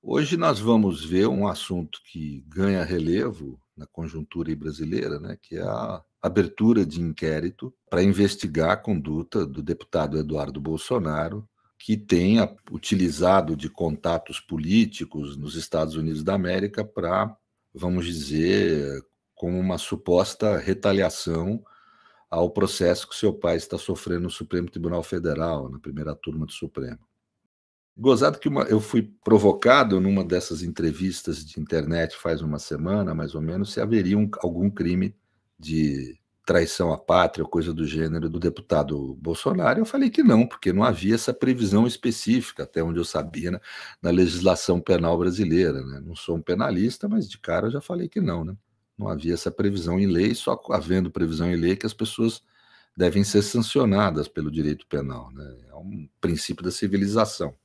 Hoje nós vamos ver um assunto que ganha relevo na conjuntura brasileira, né, que é a abertura de inquérito para investigar a conduta do deputado Eduardo Bolsonaro, que tem utilizado de contatos políticos nos Estados Unidos da América para, vamos dizer, como uma suposta retaliação ao processo que seu pai está sofrendo no Supremo Tribunal Federal, na primeira turma do Supremo. Gozado que eu fui provocado numa dessas entrevistas de internet faz uma semana, mais ou menos, se haveria algum crime de traição à pátria ou coisa do gênero do deputado Bolsonaro. Eu falei que não, porque não havia essa previsão específica, até onde eu sabia, na legislação penal brasileira, né? Não sou um penalista, mas de cara eu já falei que não, né? Não havia essa previsão em lei, só havendo previsão em lei que as pessoas devem ser sancionadas pelo direito penal, né? É um princípio da civilização.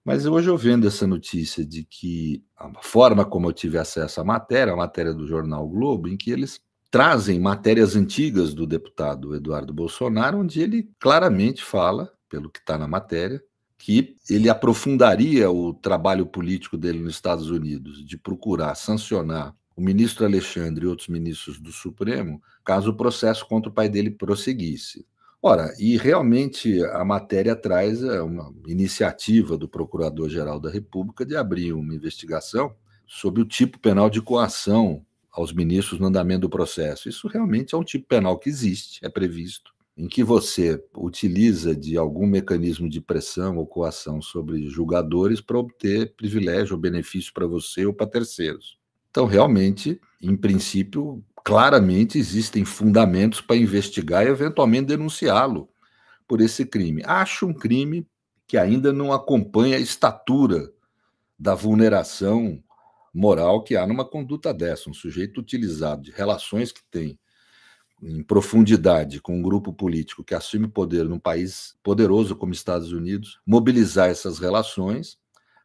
Mas hoje eu vendo essa notícia de que a forma como eu tive acesso à matéria, a matéria do jornal o Globo, em que eles trazem matérias antigas do deputado Eduardo Bolsonaro, onde ele claramente fala, pelo que está na matéria, que ele aprofundaria o trabalho político dele nos Estados Unidos, de procurar sancionar o ministro Alexandre e outros ministros do Supremo, caso o processo contra o pai dele prosseguisse. Ora, e realmente a matéria traz uma iniciativa do Procurador-Geral da República de abrir uma investigação sobre o tipo penal de coação aos ministros no andamento do processo. Isso realmente é um tipo penal que existe, é previsto, em que você utiliza de algum mecanismo de pressão ou coação sobre julgadores para obter privilégio ou benefício para você ou para terceiros. Então, realmente, em princípio, claramente existem fundamentos para investigar e eventualmente denunciá-lo por esse crime. Acho um crime que ainda não acompanha a estatura da vulneração moral que há numa conduta dessa. Um sujeito utilizado de relações que tem em profundidade com um grupo político que assume poder num país poderoso como Estados Unidos, mobilizar essas relações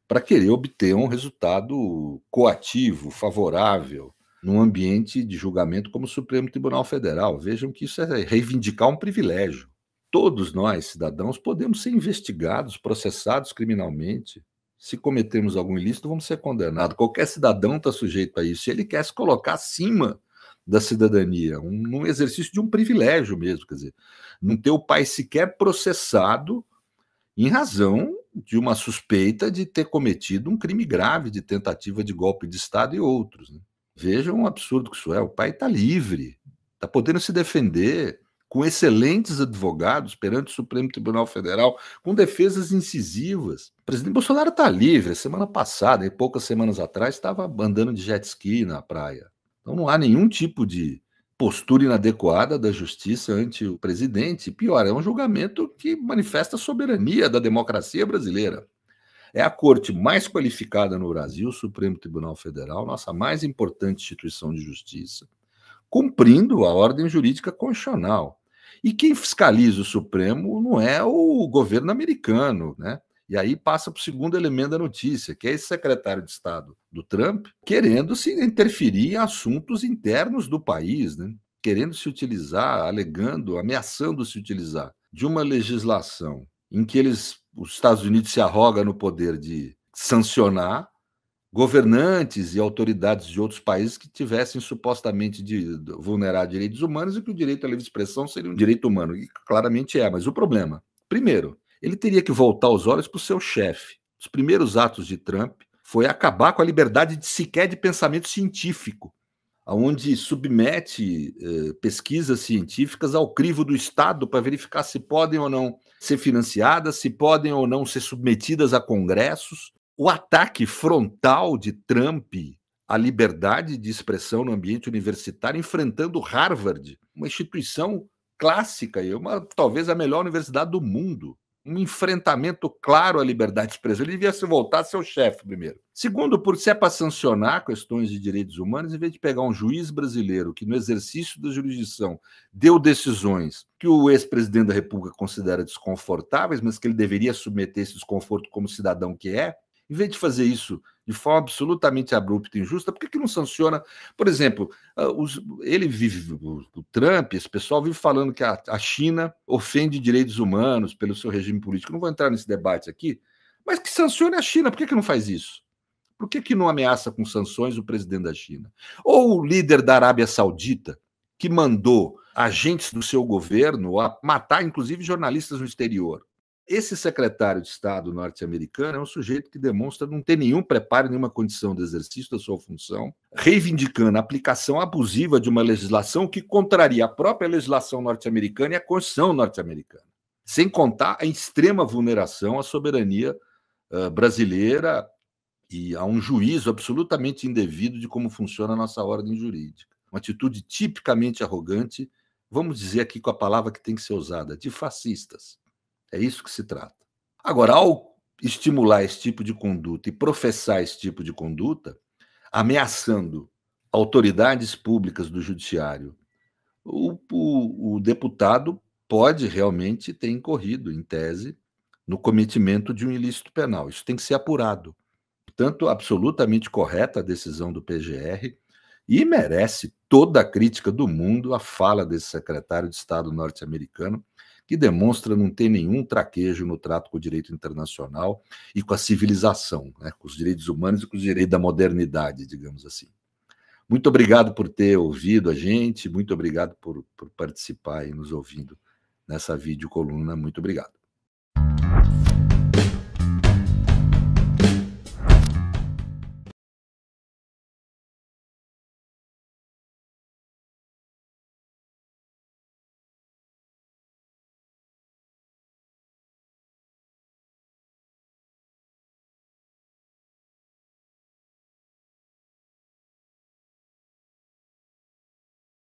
para querer obter um resultado coativo, favorável, num ambiente de julgamento como o Supremo Tribunal Federal. Vejam que isso é reivindicar um privilégio. Todos nós, cidadãos, podemos ser investigados, processados criminalmente. Se cometermos algum ilícito, vamos ser condenados. Qualquer cidadão está sujeito a isso. Se ele quer se colocar acima da cidadania, num exercício de um privilégio mesmo, quer dizer, não ter o pai sequer processado em razão de uma suspeita de ter cometido um crime grave de tentativa de golpe de Estado e outros, né? Vejam o absurdo que isso é. O pai está livre, está podendo se defender com excelentes advogados perante o Supremo Tribunal Federal, com defesas incisivas. O presidente Bolsonaro está livre. Semana passada, e poucas semanas atrás, estava andando de jet ski na praia. Então não há nenhum tipo de postura inadequada da justiça ante o presidente. Pior, é um julgamento que manifesta a soberania da democracia brasileira. É a corte mais qualificada no Brasil, o Supremo Tribunal Federal, nossa mais importante instituição de justiça, cumprindo a ordem jurídica constitucional. E quem fiscaliza o Supremo não é o governo americano, né? E aí passa para o segundo elemento da notícia, que é esse secretário de Estado do Trump querendo se interferir em assuntos internos do país, né? Querendo se utilizar, alegando, ameaçando se utilizar de uma legislação em que os Estados Unidos se arrogam no poder de sancionar governantes e autoridades de outros países que tivessem supostamente de vulnerar direitos humanos e que o direito à livre expressão seria um direito humano, e claramente é. Mas o problema, primeiro, ele teria que voltar os olhos para o seu chefe. Os primeiros atos de Trump foi acabar com a liberdade sequer de pensamento científico, onde submete pesquisas científicas ao crivo do Estado para verificar se podem ou não ser financiadas, se podem ou não ser submetidas a congressos. O ataque frontal de Trump à liberdade de expressão no ambiente universitário, enfrentando Harvard, uma instituição clássica e talvez a melhor universidade do mundo. Um enfrentamento claro à liberdade de expressão. Ele devia se voltar a ser o chefe primeiro. Segundo, por se é para sancionar questões de direitos humanos, em vez de pegar um juiz brasileiro que, no exercício da jurisdição, deu decisões que o ex-presidente da República considera desconfortáveis, mas que ele deveria submeter esse desconforto como cidadão que é, em vez de fazer isso de forma absolutamente abrupta e injusta, por que não sanciona? Por exemplo, o Trump, esse pessoal vive falando que a China ofende direitos humanos pelo seu regime político. Não vou entrar nesse debate aqui, mas que sancione a China. Por que não faz isso? Por que não ameaça com sanções o presidente da China? Ou o líder da Arábia Saudita, que mandou agentes do seu governo a matar, inclusive, jornalistas no exterior? Esse secretário de Estado norte-americano é um sujeito que demonstra não ter nenhum preparo, nenhuma condição de exercício da sua função, reivindicando a aplicação abusiva de uma legislação que contraria a própria legislação norte-americana e a Constituição norte-americana, sem contar a extrema vulneração à soberania brasileira e a um juízo absolutamente indevido de como funciona a nossa ordem jurídica. Uma atitude tipicamente arrogante, vamos dizer aqui com a palavra que tem que ser usada, de fascistas. É isso que se trata. Agora, ao estimular esse tipo de conduta e professar esse tipo de conduta, ameaçando autoridades públicas do judiciário, o deputado pode realmente ter incorrido, em tese, no cometimento de um ilícito penal. Isso tem que ser apurado. Portanto, absolutamente correta a decisão do PGR e merece toda a crítica do mundo a fala desse secretário de Estado norte-americano, que demonstra não ter nenhum traquejo no trato com o direito internacional e com a civilização, né, com os direitos humanos e com os direitos da modernidade, digamos assim. Muito obrigado por ter ouvido a gente, muito obrigado por participar e nos ouvindo nessa videocoluna. Muito obrigado.